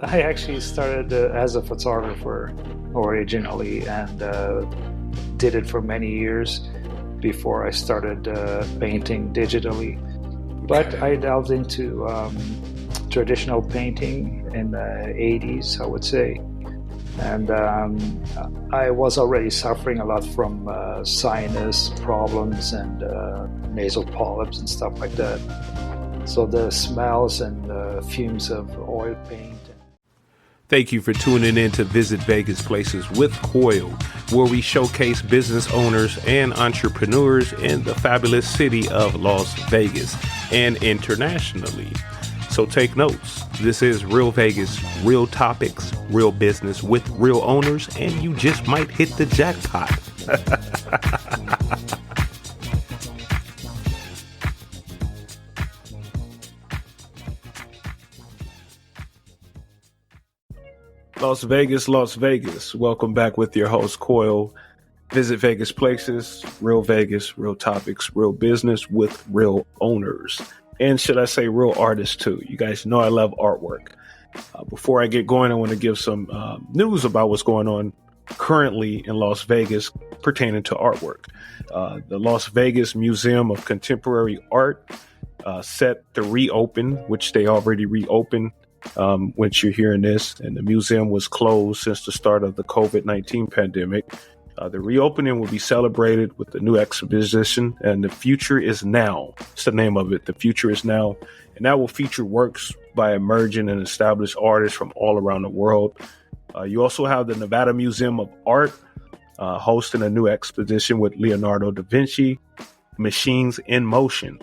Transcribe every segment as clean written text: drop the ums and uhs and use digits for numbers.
I actually started as a photographer originally and did it for many years before I started painting digitally. But Okay. I delved into traditional painting in the 80s, I would say. And I was already suffering a lot from sinus problems and nasal polyps and stuff like that. So the smells and fumes of oil paint. Thank you for tuning in to Visit Vegas Places with Coyal, where we showcase business owners and entrepreneurs in the fabulous city of Las Vegas and internationally. So take notes. This is Real Vegas, real topics, real business with real owners, and you just might hit the jackpot. Las Vegas, Las Vegas. Welcome back with your host, Coyal. Visit Vegas Places, real Vegas, real topics, real business with real owners. And should I say real artists too? You guys know I love artwork. Before I get going, I want to give some news about what's going on currently in Las Vegas pertaining to artwork. The Las Vegas Museum of Contemporary Art set to reopen, which they already reopened once you're hearing this. And the museum was closed since the start of the COVID-19 pandemic. The reopening will be celebrated with the new exposition, and The Future is Now. It's the name of it. The Future is Now. And that will feature works by emerging and established artists from all around the world. You also have the Nevada Museum of Art hosting a new exposition with Leonardo da Vinci, Machines in Motion.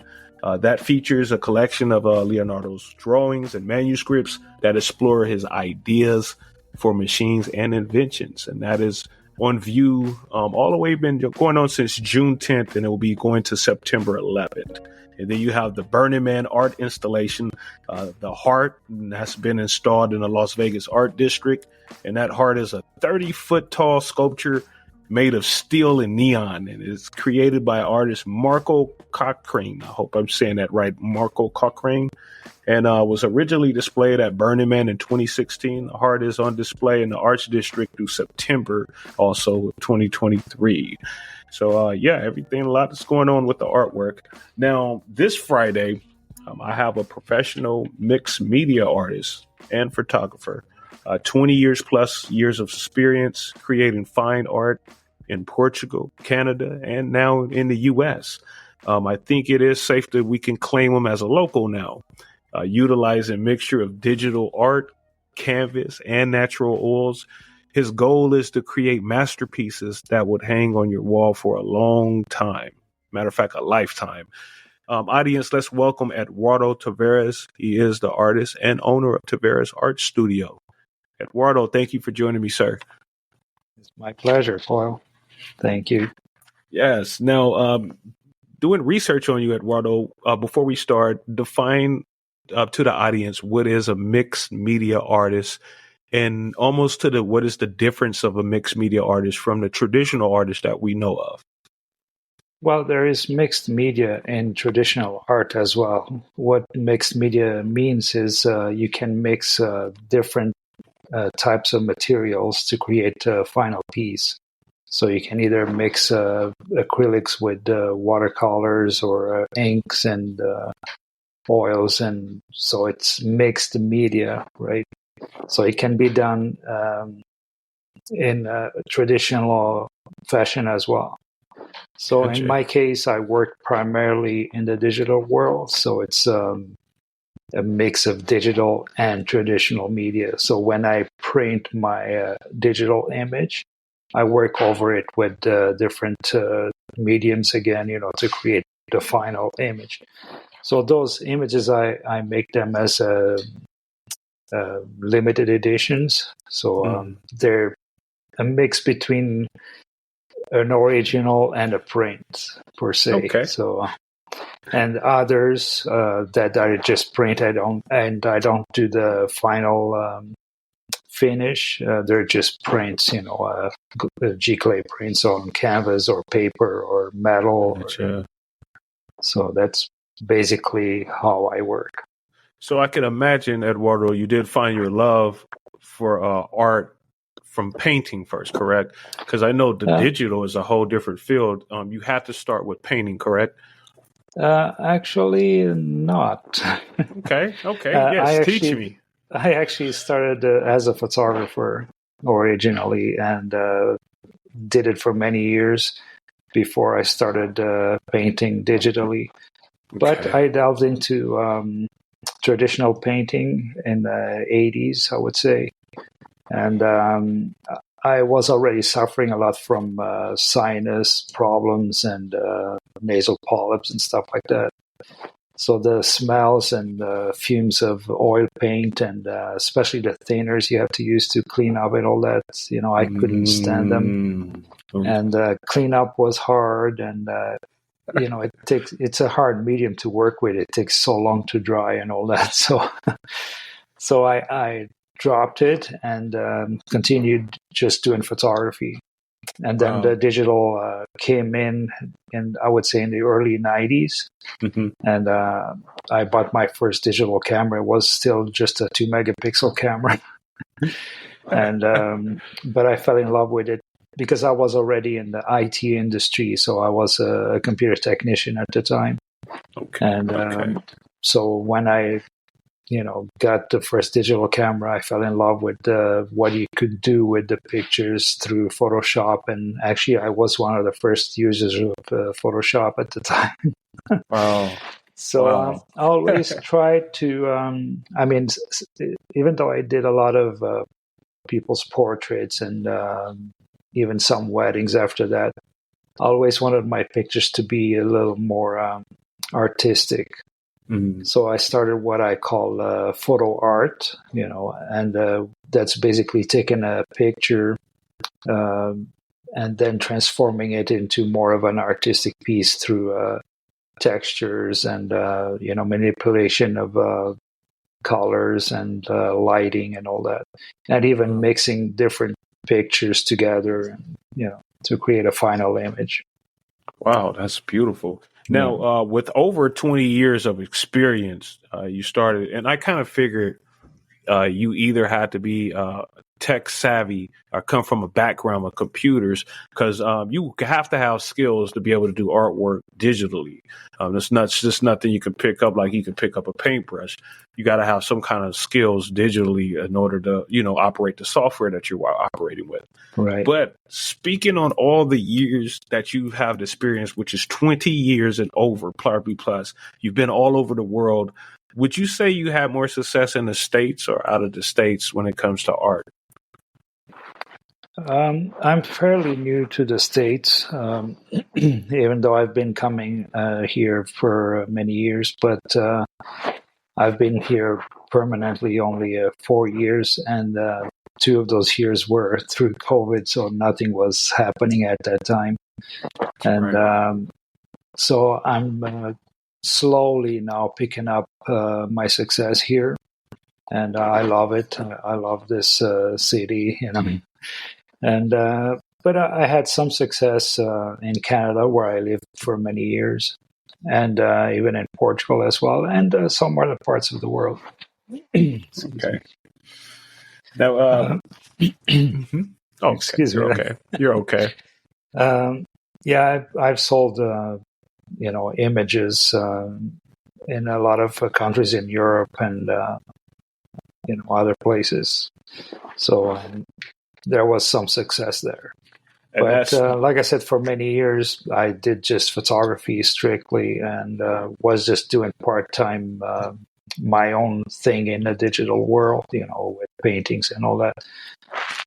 That features a collection of Leonardo's drawings and manuscripts that explore his ideas for machines and inventions. And that is on view all the way been going on since June 10th, and it will be going to September 11th. And then you have the Burning Man art installation. The heart has been installed in the Las Vegas Art District, and that heart is a 30-foot tall sculpture made of steel and neon, and it's created by artist Marco Cochrane. I hope I'm saying that right, Marco Cochrane, and was originally displayed at Burning Man in 2016. The heart is on display in the Arts District through September, also 2023. So everything, a lot is going on with the artwork. Now, this Friday, I have a professional mixed media artist and photographer. 20 years plus years of experience creating fine art in Portugal, Canada, and now in the U.S. I think it is safe that we can claim him as a local now, utilizing a mixture of digital art, canvas, and natural oils. His goal is to create masterpieces that would hang on your wall for a long time. Matter of fact, a lifetime. Audience, let's welcome Eduardo Tavares. He is the artist and owner of Tavares Art Studio. Eduardo, thank you for joining me, sir. It's my pleasure, Coyle. Thank you. Yes. Now, doing research on you, Eduardo, before we start, define to the audience what is a mixed media artist and almost to what is the difference of a mixed media artist from the traditional artist that we know of. Well, there is mixed media in traditional art as well. What mixed media means is you can mix different types of materials to create a final piece. So you can either mix acrylics with watercolors or inks and oils, and so it's mixed media, right? So it can be done in a traditional fashion as well. So in Gotcha. my case, I work primarily in the digital world, so it's a mix of digital and traditional media. So when I print my digital image, I work over it with different mediums again, to create the final image. So those images, I make them as limited editions. So they're a mix between an original and a print per se. Okay. So and others that I just print, I don't do the final finish. They're just prints, G-clay prints on canvas or paper or metal. Gotcha. So that's basically how I work. So I can imagine, Eduardo, you did find your love for art from painting first, correct? Because I know the digital is a whole different field. You had to start with painting, correct? Actually, not. Okay. Yes, teach me. I actually started as a photographer originally, and did it for many years before I started painting digitally. But I delved into traditional painting in the 80s, I would say. And I was already suffering a lot from sinus problems and nasal polyps and stuff like that. So the smells and fumes of oil paint and especially the thinners you have to use to clean up and all that, I couldn't stand them. And cleanup was hard, and it's a hard medium to work with. It takes so long to dry and all that. So I dropped it and continued just doing photography. And then the digital came in, and I would say in the early 90s. Mm-hmm. And I bought my first digital camera. It was still just a 2 megapixel camera. And but I fell in love with it because I was already in the IT industry. So I was a computer technician at the time. And so when I got the first digital camera, I fell in love with what you could do with the pictures through Photoshop. And actually, I was one of the first users of Photoshop at the time. Wow. So I always tried to, even though I did a lot of people's portraits and even some weddings after that, I always wanted my pictures to be a little more artistic. Mm-hmm. So I started what I call photo art, and that's basically taking a picture and then transforming it into more of an artistic piece through textures and manipulation of colors and lighting and all that, and even mixing different pictures together, and to create a final image. Wow, that's beautiful. Now, with over 20 years of experience, you started, and I kind of figured you either had to be tech savvy or come from a background of computers, because you have to have skills to be able to do artwork digitally. It's not just nothing you can pick up like you can pick up a paintbrush. You got to have some kind of skills digitally in order to, operate the software that you're operating with. Right. But speaking on all the years that you have experience, which is 20 years and over, probably plus, you've been all over the world. Would you say you had more success in the States or out of the States when it comes to art? I'm fairly new to the States, even though I've been coming here for many years, but I've been here permanently only 4 years, and 2 of those years were through COVID, so nothing was happening at that time. And so I'm slowly now picking up my success here, and I love it. I love this city, And but I had some success in Canada, where I lived for many years, and even in Portugal as well, and some other parts of the world. Okay. Now, excuse me. Okay. You're okay. I've sold images in a lot of countries in Europe and other places. So there was some success there. But like I said, for many years, I did just photography strictly and was just doing part-time my own thing in the digital world, with paintings and all that.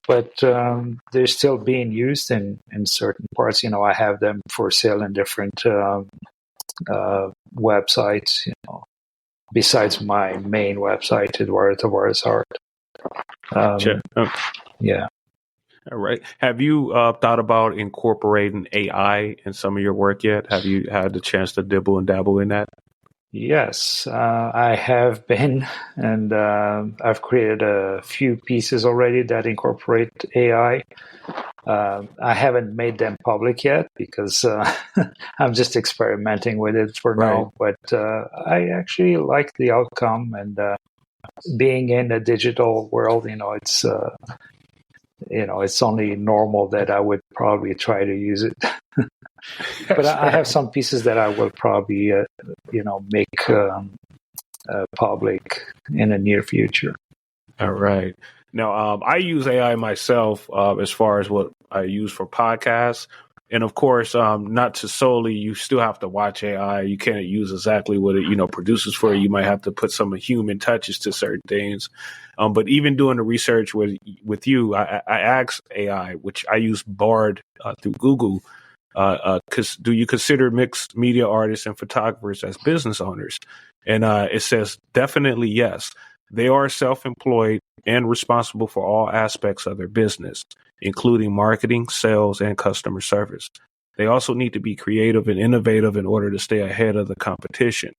But they're still being used in certain parts. I have them for sale in different websites, besides my main website, Eduardo Tavares Art. Yeah. All right. Have you thought about incorporating AI in some of your work yet? Have you had the chance to dibble and dabble in that? Yes, I have been, and I've created a few pieces already that incorporate AI. I haven't made them public yet because I'm just experimenting with it for now. But I actually like the outcome, and being in a digital world, it's only normal that I would probably try to use it. But I have some pieces that I will probably, make public in the near future. All right. Now, I use AI myself as far as what I use for podcasts. And of course, not to solely, you still have to watch AI. You can't use exactly what it, produces for you. You might have to put some human touches to certain things. But even doing the research with you, I asked AI, which I use Bard through Google. Do you consider mixed media artists and photographers as business owners? And it says definitely yes. They are self-employed and responsible for all aspects of their business, including marketing, sales, and customer service. They also need to be creative and innovative in order to stay ahead of the competition.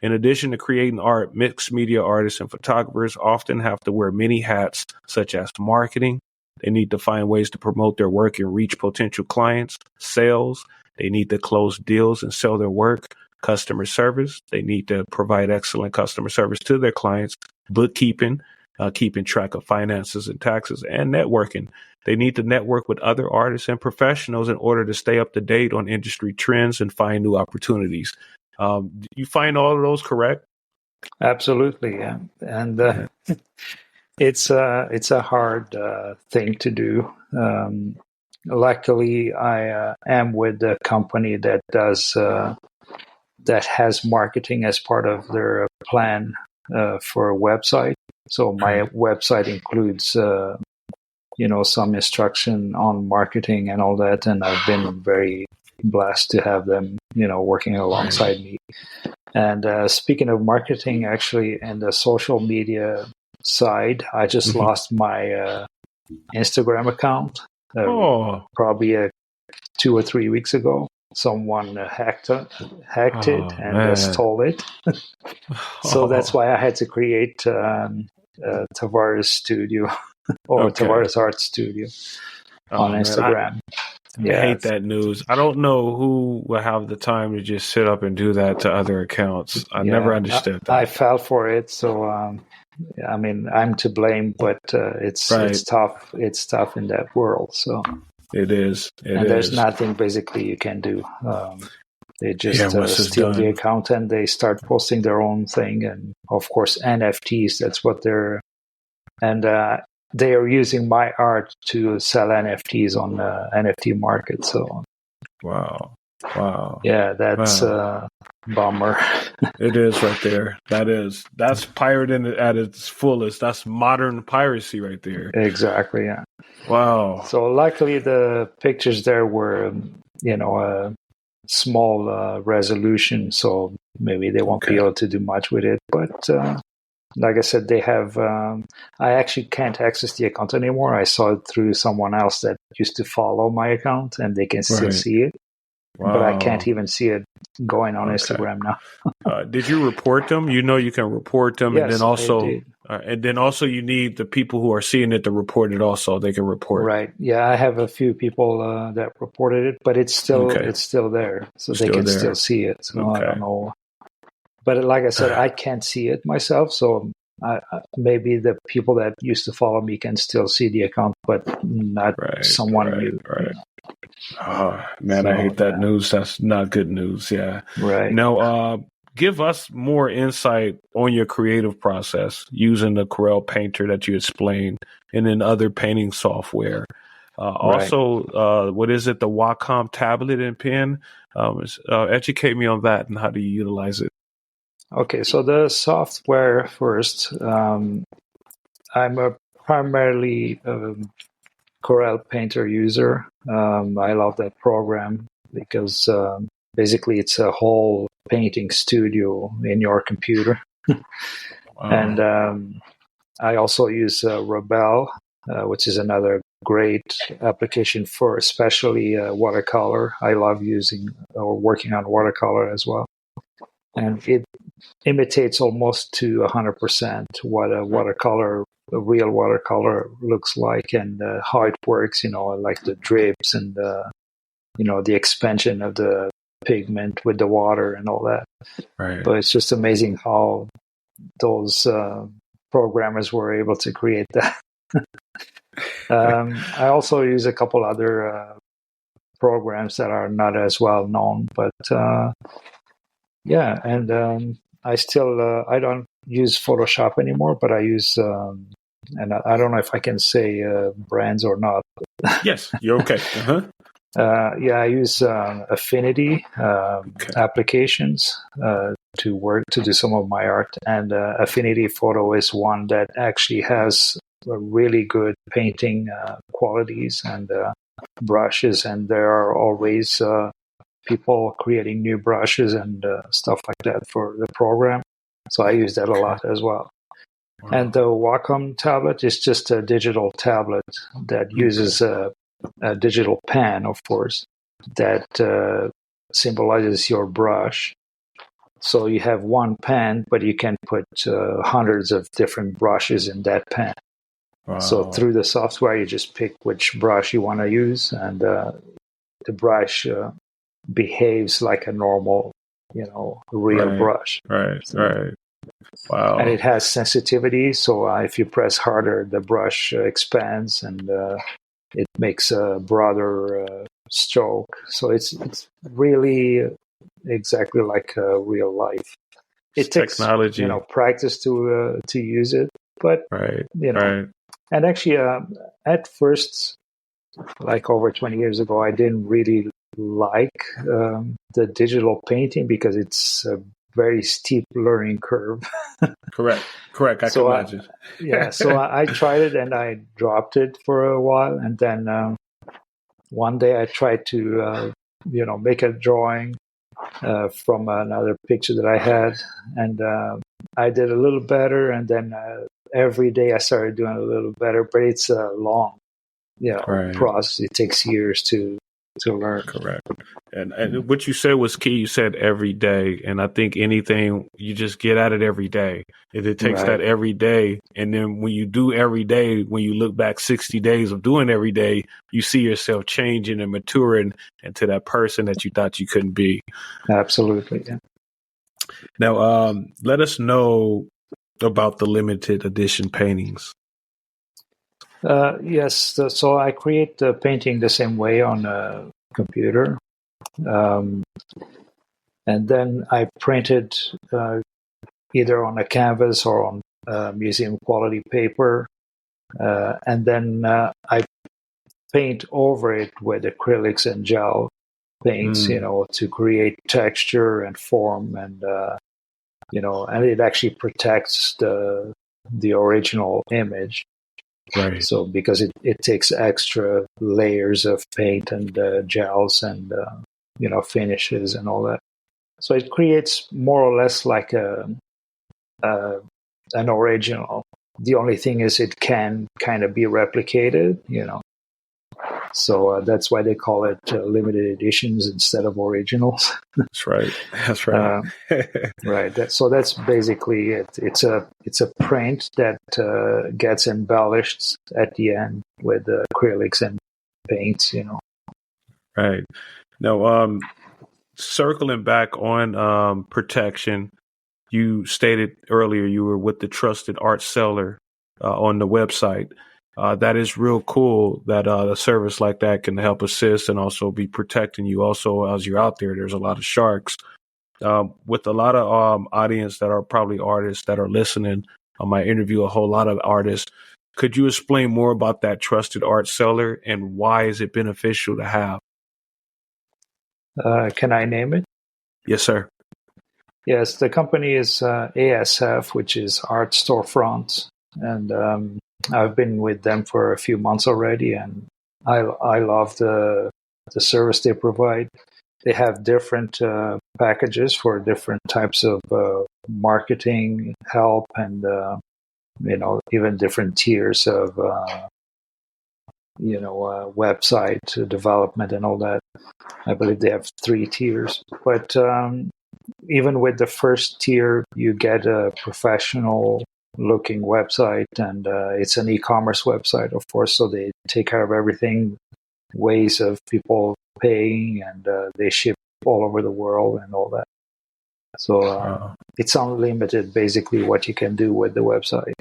In addition to creating art, mixed media artists and photographers often have to wear many hats, such as marketing. They need to find ways to promote their work and reach potential clients, sales. They need to close deals and sell their work, customer service. They need to provide excellent customer service to their clients, bookkeeping, keeping track of finances and taxes, and networking. They need to network with other artists and professionals in order to stay up to date on industry trends and find new opportunities. Do you find all of those correct? Absolutely, yeah. And it's a hard thing to do. Luckily, I am with a company that does that has marketing as part of their plan for a website. So my website includes, some instruction on marketing and all that. And I've been very blessed to have them, working alongside me. And speaking of marketing, actually, and the social media side, I just lost my Instagram account probably 2 or 3 weeks ago. Someone hacked it and stole it. So that's why I had to create Tavares Studio or Tavares Art Studio on Instagram. I hate that news. I don't know who will have the time to just sit up and do that to other accounts. I never understood that. I fell for it. So, I'm to blame, but it's tough. It's tough in that world. So it is. There's nothing basically you can do. They just steal the account and they start posting their own thing. And of course, NFTs, that's what they're... And they are using my art to sell NFTs on the NFT market. So, wow. Yeah, that's a bummer. It is right there. That's pirating at its fullest. That's modern piracy right there. Exactly. Yeah. Wow. So luckily the pictures there were, a small resolution. So maybe they won't be able to do much with it. But like I said, they have, I actually can't access the account anymore. I saw it through someone else that used to follow my account and they can still see it. Wow. But I can't even see it going on Instagram now. Did you report them? You can report them. Yes, and then also you need the people who are seeing it to report it also. They can report. Right. Yeah, I have a few people that reported it, but it's still there. So they can still see it. So I don't know. But like I said, I can't see it myself. So maybe the people that used to follow me can still see the account, but not someone new. Right. Oh, man, I hate that news. That's not good news. Yeah. Right. Now, give us more insight on your creative process using the Coyal painter that you explained and then other painting software. Also, what is it? The Wacom tablet and pen? Educate me on that and how do you utilize it? Okay. So the software first, I'm a primarily Coyal Painter user. I love that program because basically it's a whole painting studio in your computer. And I also use Rebel, which is another great application for especially watercolor. I love using or working on watercolor as well. And it imitates almost to 100% what a real watercolor looks like, and how it works. Like the drips and the expansion of the pigment with the water and all that. Right. But it's just amazing how those programmers were able to create that. I also use a couple other programs that are not as well known, but yeah, and I don't use Photoshop anymore, but I use and I don't know if I can say brands or not. Yes, you're okay. Yeah, I use Affinity applications to do some of my art, and Affinity Photo is one that actually has really good painting qualities and brushes, and there are always people creating new brushes and stuff like that for the program. So I use that a lot as well. Wow. And the Wacom tablet is just a digital tablet that uses a digital pen, of course, that symbolizes your brush. So you have one pen, but you can put hundreds of different brushes in that pen. Wow. So through the software, you just pick which brush you want to use, and the brush behaves like a normal, real brush. Right. Wow. And it has sensitivity, so if you press harder, the brush expands and it makes a broader stroke. So it's really exactly like real life. It takes technology, practice to use it, but right. And actually, at first, like over 20 years ago, I didn't really like the digital painting because it's a very steep learning curve. Correct. I can imagine. So I tried it and I dropped it for a while, and then one day I tried to make a drawing from another picture that I had, and I did a little better, and then every day I started doing a little better, but it's a long process. It takes years to learn. Correct. And what you said was key. You said every day, and I think anything, you just get at it every day. If it takes that every day, and then when you do every day, when you look back 60 days of doing every day, you see yourself changing and maturing into that person that you thought you couldn't be. Absolutely. Yeah. Now, let us know about the limited edition paintings. Yes. So I create the painting the same way on a computer. And then I printed either on a canvas or on museum quality paper. And then I paint over it with acrylics and gel paints, to create texture and form, and and it actually protects the original image. Right. So because it takes extra layers of paint and gels and finishes and all that. So it creates more or less like an original. The only thing is it can kind of be replicated, So that's why they call it limited editions instead of originals. That's right. Right. So that's basically it. It's a print that gets embellished at the end with acrylics and paints. Right. Now, circling back on protection, you stated earlier you were with the trusted art seller on the website. That is real cool that a service like that can help assist and also be protecting you. Also, as you're out there, there's a lot of sharks. With a lot of audience that are probably artists that are listening, I might interview a whole lot of artists. Could you explain more about that trusted art seller and why is it beneficial to have? Can I name it? Yes, sir. Yes, the company is ASF, which is Art Storefront, and I've been with them for a few months already, and I love the service they provide. They have different packages for different types of marketing help, and even different tiers of website development and all that. I believe they have 3 tiers, but even with the first tier, you get a professional looking website, and it's an e-commerce website, of course, so they take care of everything, ways of people paying, and they ship all over the world and all that. So it's unlimited, basically, what you can do with the website.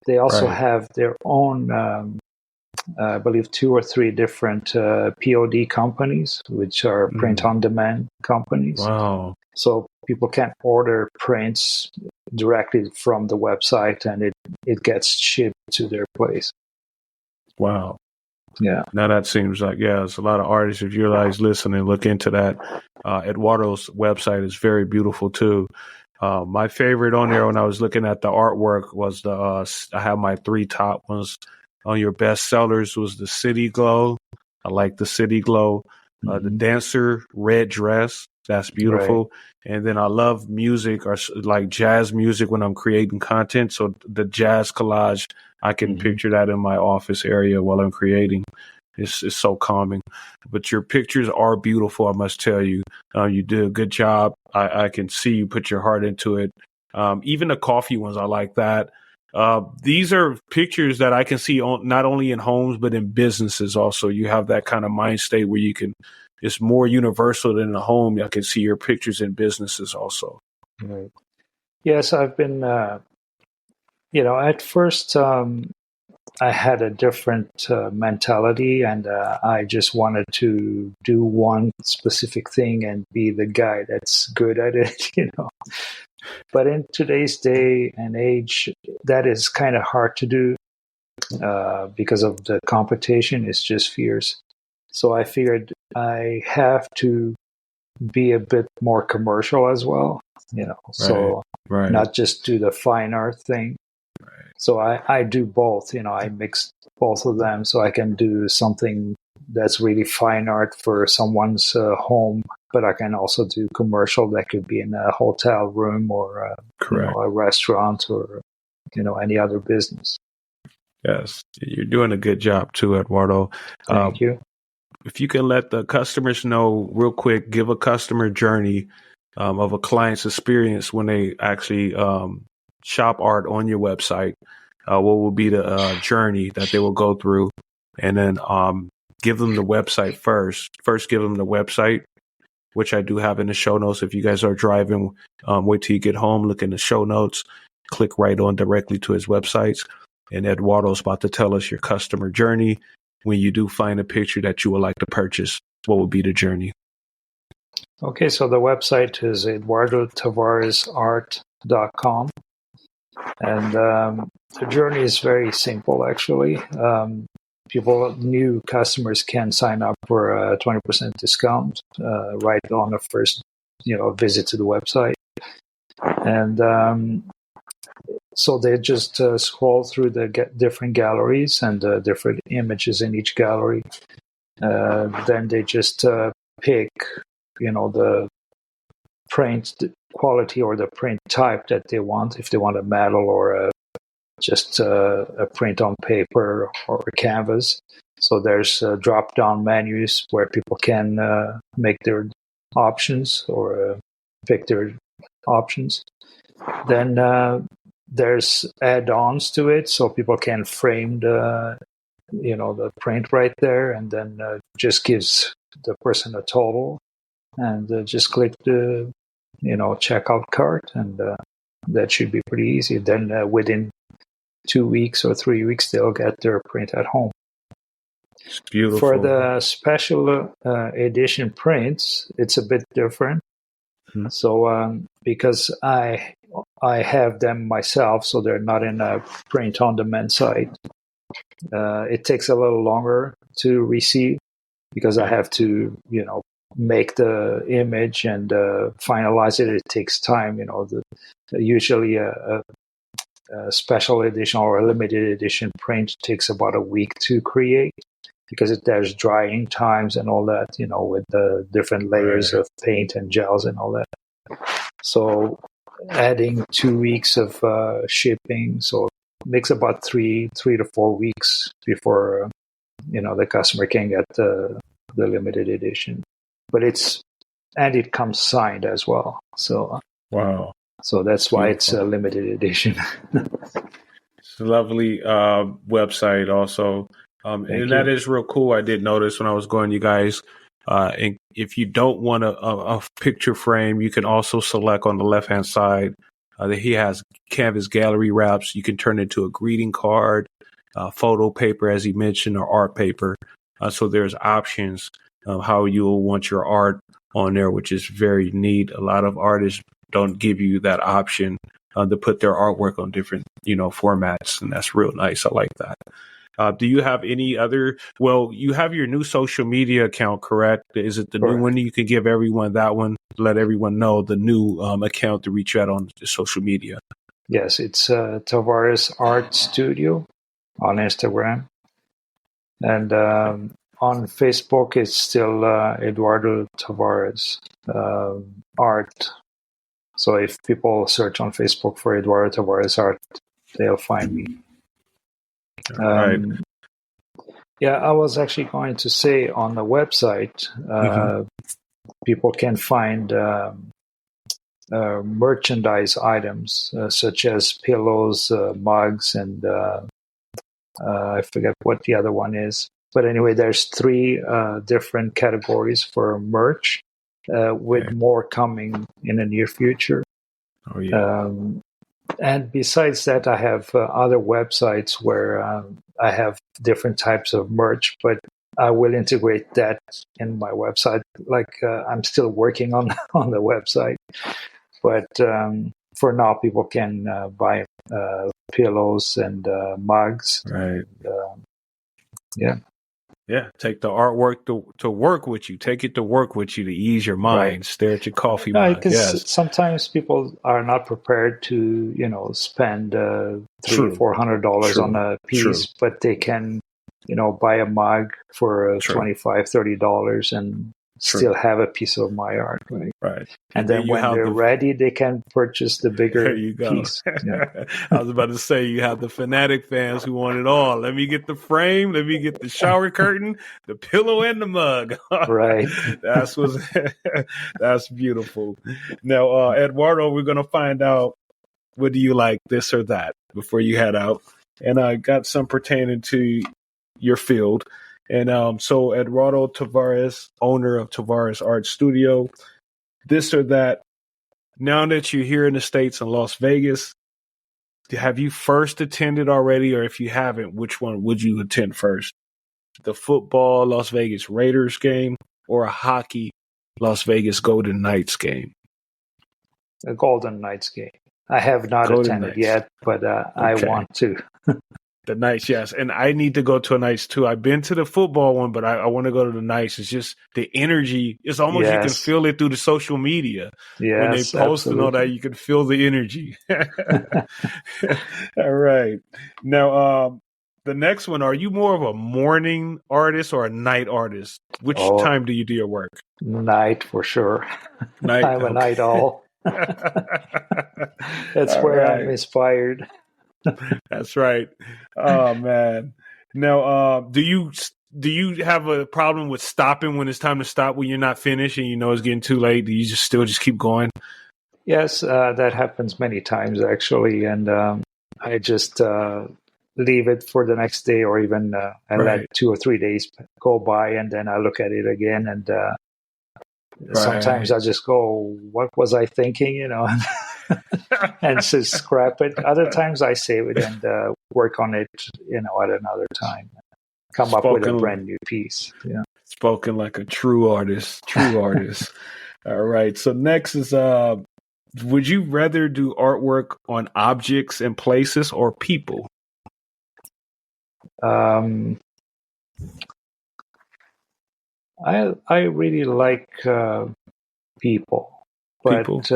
They also have their own, I believe, 2 or 3 different POD companies, which are print-on-demand companies. Wow. So people can order prints directly from the website, and it gets shipped to their place. Wow. Yeah. Now that seems like, it's a lot of artists. If you guys listening, look into that. Eduardo's website is very beautiful too. My favorite on there when I was looking at the artwork was I have my 3 top ones. On your best sellers was the City Glow. I like the City Glow. The Dancer Red Dress. That's beautiful. Right. And then I love music, or like jazz music when I'm creating content. So the jazz collage, I can picture that in my office area while I'm creating. It's so calming. But your pictures are beautiful, I must tell you. You did a good job. I can see you put your heart into it. Even the coffee ones, I like that. These are pictures that I can see not only in homes, but in businesses also. You have that kind of mind state where it's more universal than a home. I can see your pictures in businesses also. Right. Yes, I've been, at first I had a different mentality, and I just wanted to do one specific thing and be the guy that's good at it, But in today's day and age, that is kind of hard to do because of the competition. It's just fierce. So I figured I have to be a bit more commercial as well, so not just do the fine art thing. Right. So I do both, I mix both of them, so I can do something that's really fine art for someone's home, but I can also do commercial that could be in a hotel room or a restaurant or any other business. Yes, you're doing a good job too, Eduardo. Thank you. If you can let the customers know real quick, give a customer journey of a client's experience when they actually shop art on your website. What will be the journey that they will go through? And then give them the website first. First, give them the website, which I do have in the show notes. If you guys are driving, wait till you get home, look in the show notes, click right on directly to his websites. And Eduardo's about to tell us your customer journey. When you do find a picture that you would like to purchase, what would be the journey? Okay, so the website is eduardotavaresart.com. And the journey is very simple, actually. New customers can sign up for a 20% discount right on the first, visit to the website. And so they just scroll through the different galleries and different images in each gallery. Then they just pick, the print quality or the print type that they want. If they want a metal or just a print on paper or a canvas. So there's drop-down menus where people can make their options or pick their options. Then there's add-ons to it, so people can frame the print right there, and then just gives the person a total, and just click the checkout cart, and that should be pretty easy. Then within 2 weeks or 3 weeks, they'll get their print at home. It's beautiful. For the special edition prints, it's a bit different. Mm-hmm. So because I have them myself, so they're not in a print-on-demand site, it takes a little longer to receive because I have to, make the image and finalize it. It takes time. Usually a special edition or a limited edition print takes about a week to create because there's drying times and all that, with the different layers of paint and gels and all that. So adding 2 weeks of shipping, so it makes about 3 to 4 weeks before the customer can get the limited edition. But it's and it comes signed as well. So Wow. so that's why it's Beautiful. a limited edition. It's a lovely website also. And that is real cool. I did notice when I was going, you guys, and if you don't want a picture frame, you can also select on the left-hand side that he has canvas gallery wraps. You can turn it into a greeting card, photo paper, as he mentioned, or art paper. So there's options of how you'll want your art on there, which is very neat. A lot of artists don't give you that option to put their artwork on different, formats, and that's real nice. I like that. Do you have any other? Well, you have your new social media account, correct? Is it the Correct. new one? You can give everyone that one. Let everyone know the new account to reach out on the social media. Yes, it's Tavares Art Studio on Instagram, and on Facebook it's still Eduardo Tavares Art. So if people search on Facebook for Eduardo Tavares Art, they'll find me. Right. Yeah, I was actually going to say on the website, people can find merchandise items such as pillows, mugs, and I forget what the other one is. But anyway, there's 3 different categories for merch, with more coming in the near future. Oh, yeah. And besides that, I have other websites where I have different types of merch, but I will integrate that in my website. Like I'm still working on on the website, but for now, people can buy pillows and mugs. Right. Yeah. Yeah, take the artwork to work with you. Take it to work with you to ease your mind. Right. Stare at your coffee mug. Because Yes. sometimes people are not prepared to, spend $300-$400 on a piece, but they can, buy a mug for $25-$30 and still have a piece of my art, right? Right. And then when they're ready, they can purchase the bigger piece. Yeah. I was about to say, you have the fanatic fans who want it all. Let me get the frame. Let me get the shower curtain, the pillow, and the mug. Right. That's beautiful. Now, Eduardo, we're going to find out, what do you like, this or that, before you head out. And I got some pertaining to your field. And so Eduardo Tavares, owner of Tavares Art Studio, this or that. Now that you're here in the States in Las Vegas, have you first attended already? Or if you haven't, which one would you attend first? The football Las Vegas Raiders game or a hockey Las Vegas Golden Knights game? A Golden Knights game. I have not attended yet, but I want to. The Knights, yes. And I need to go to a Knights too. I've been to the football one, but I want to go to the Knights. It's just the energy. It's almost, you can feel it through the social media. Yes, when they post and all that, you can feel the energy. All right. Now, the next one, are you more of a morning artist or a night artist? Which time do you do your work? Night, for sure. Night. I'm a night owl. That's where I'm inspired. That's right. Oh man. Now, do you have a problem with stopping when it's time to stop, when you're not finished and it's getting too late? Do you just keep going? Yes, that happens many times actually, and I just leave it for the next day, or even I let 2 or 3 days go by, and then I look at it again, and sometimes I just go, "What was I thinking?" And just scrap it. Other times I save it and work on it, at another time. Come up with a brand new piece. Yeah. Spoken like a true artist. True artist. All right. So next is, would you rather do artwork on objects and places or people? I really like people, but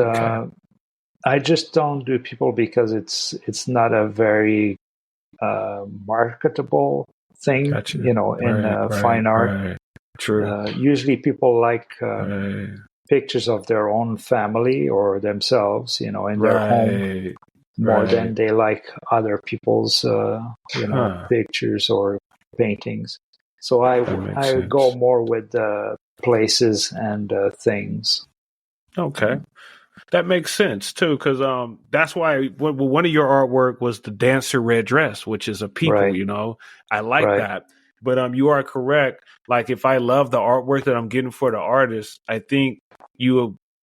I just don't do people because it's not a very marketable thing, in fine art. Right. True. Usually people like pictures of their own family or themselves, in their home, more than they like other people's, pictures or paintings. So I go more with places and things. Okay. That makes sense too, because that's why one of your artwork was the dancer red dress, which is a people. Right, I like right, that. But you are correct. Like if I love the artwork that I'm getting for the artist, I think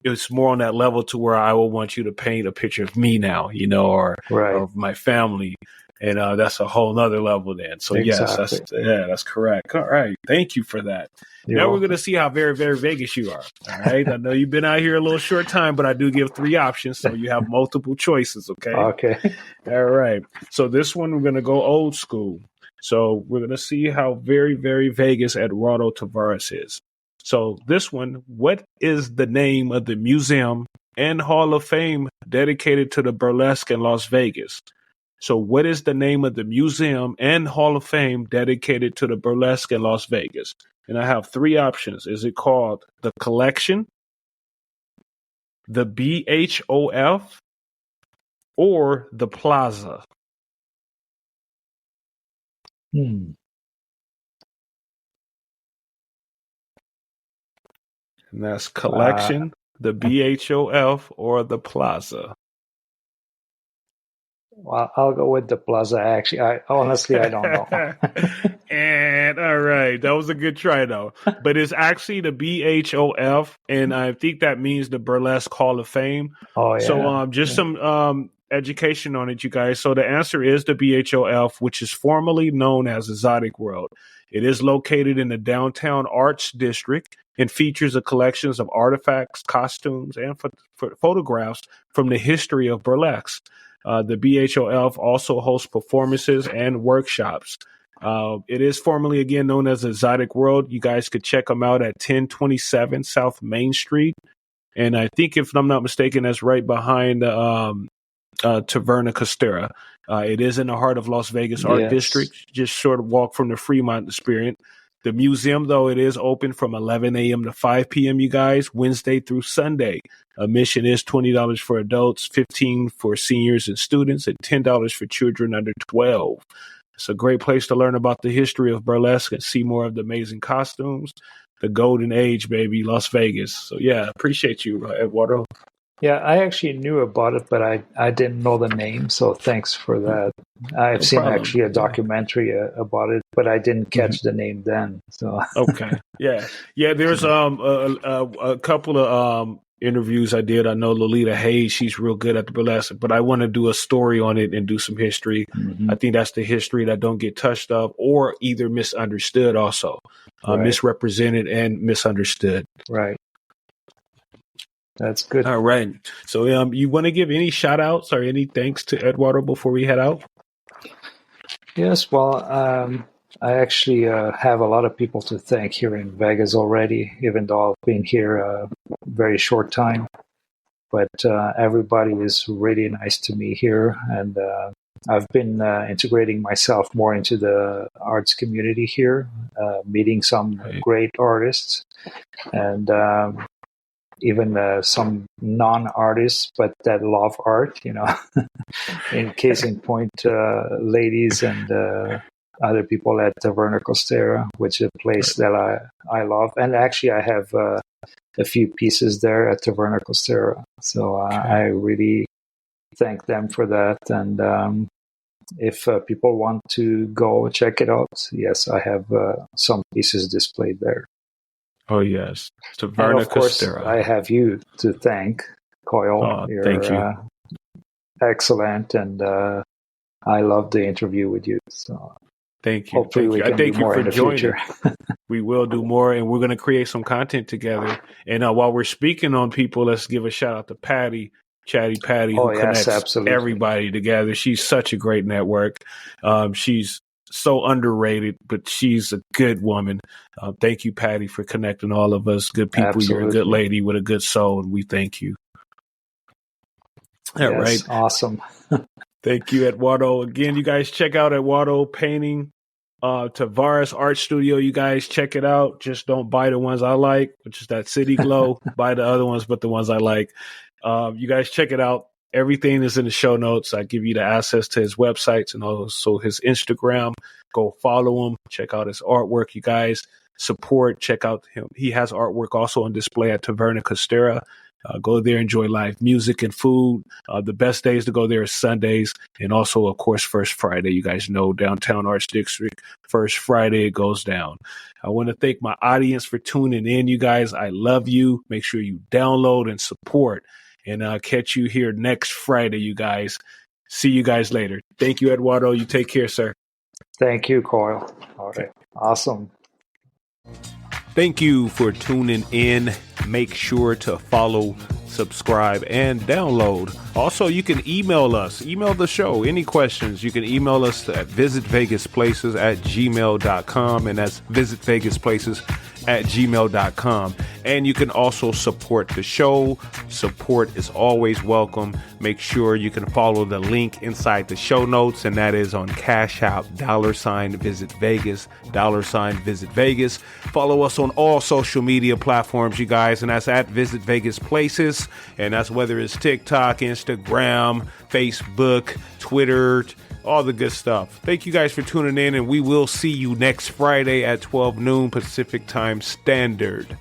it's more on that level to where I will want you to paint a picture of me now, or right. of my family. And that's a whole nother level then. So yes, Exactly. that's correct. All right. Thank you for that. You're Now we're going welcome. to see how very, very Vegas you are. All right. I know you've been out here a little short time, but I do give 3 options. So you have multiple choices. Okay. Okay. All right. So this one, we're going to go old school. So we're going to see how very, very Vegas Eduardo Tavares is. So this one, what is the name of the museum and Hall of Fame dedicated to the burlesque in Las Vegas? So what is the name of the museum and Hall of Fame dedicated to the burlesque in Las Vegas? And I have 3 options. Is it called the Collection, the BHOF, or the Plaza? Hmm. And that's Uh, Collection, the BHOF, or the Plaza. well, I'll go with the plaza. Actually, I don't know. And all right, that was a good try though. But it's actually the BHOF, and I think that means the Burlesque Hall of Fame. Oh So yeah, just yeah. some education on it, you guys. So the answer is the BHOF, which is formerly known as Exotic World. It is located in the downtown Arts District and features a collection of artifacts, costumes, and photographs from the history of burlesque. The BHOF also hosts performances and workshops. It is formerly again known as Exotic World. You guys could check them out at 1027 South Main Street. And I think, if I'm not mistaken, that's right behind Taverna Costera. It is in the heart of Las Vegas Art Yes. District, just sort of walk from the Fremont Experience. The museum, though, it is open from 11 a.m. to 5 p.m., you guys, Wednesday through Sunday. Admission is $20 for adults, $15 for seniors and students, and $10 for children under 12. It's a great place to learn about the history of burlesque and see more of the amazing costumes. The golden age, baby, Las Vegas. So, yeah, appreciate you, Eduardo. Yeah, I actually knew about it, but I didn't know the name. So thanks for that. I've No seen problem. actually a Yeah. documentary about it, but I didn't Mhm. catch the name then. So Okay. Yeah. Yeah. There's a couple of interviews I did. I know Lolita Hayes. She's real good at the burlesque, but I want to do a story on it and do some history. mhm. I think that's the history that don't get touched up or either misunderstood. Also, Right, misrepresented and misunderstood. right. That's good. All right. So, you want to give any shout outs or any thanks to Eduardo before we head out? Yes, well, I actually have a lot of people to thank here in Vegas already, even though I've been here a very short time. But everybody is really nice to me here, and I've been integrating myself more into the arts community here, meeting some Right. great artists, and even some non-artists, but that love art. In case in point, ladies and other people at Taverna Costera, which is a place that I love. And actually, I have a few pieces there at Taverna Costera. So I Okay. really thank them for that. And if people want to go check it out, yes, I have some pieces displayed there. Oh, yes. And Taverna of course, Costera. I have you to thank, Coyal. Oh, thank you. You're excellent, and I love the interview with you. So Thank you. hopefully Thank we you. I can do thank you more for in the future. joining. We will do more, and we're going to create some content together. And while we're speaking on people, let's give a shout out to Patty, Chatty Patty, Oh who yes, connects absolutely. everybody together. She's such a great network. She's so underrated, but she's a good woman. Thank you, Patty, for connecting all of us good people. You're a good Absolutely. lady with a good soul, and we thank you. All right. Yes, awesome. Thank you, Eduardo. Again, you guys check out Eduardo Painting, Tavares Art Studio. You guys check it out. Just don't buy the ones I like, which is that City Glow. Buy the other ones, but the ones I like. You guys check it out. Everything is in the show notes. I give you the access to his websites and also his Instagram. Go follow him. Check out his artwork, you guys. support. Check out him. He has artwork also on display at Taverna Costera. Go there, enjoy live music and food. The best days to go there is Sundays. And also, of course, First Friday. You guys know Downtown Arts District, First Friday it goes down. I want to thank my audience for tuning in, you guys. I love you. Make sure you download and support. And I'll catch you here next Friday, you guys. See you guys later. Thank you, Eduardo. You take care, sir. Thank you, Coyal. All right. Awesome. Thank you for tuning in. Make sure to follow, subscribe, and download. Also, you can email us, email the show. Any questions, you can email us at visitvegasplaces@gmail.com, and that's visitvegasplaces@gmail.com. And you can also support the show. Support is always welcome. Make sure you can follow the link inside the show notes, and that is on Cash App, $Visit Vegas, $Visit Vegas. Follow us on all social media platforms, you guys, and that's at Visit Vegas Places, and that's whether it's TikTok, Instagram, Facebook, Twitter, all the good stuff. Thank you guys for tuning in, and we will see you next Friday at 12 noon Pacific Time Standard.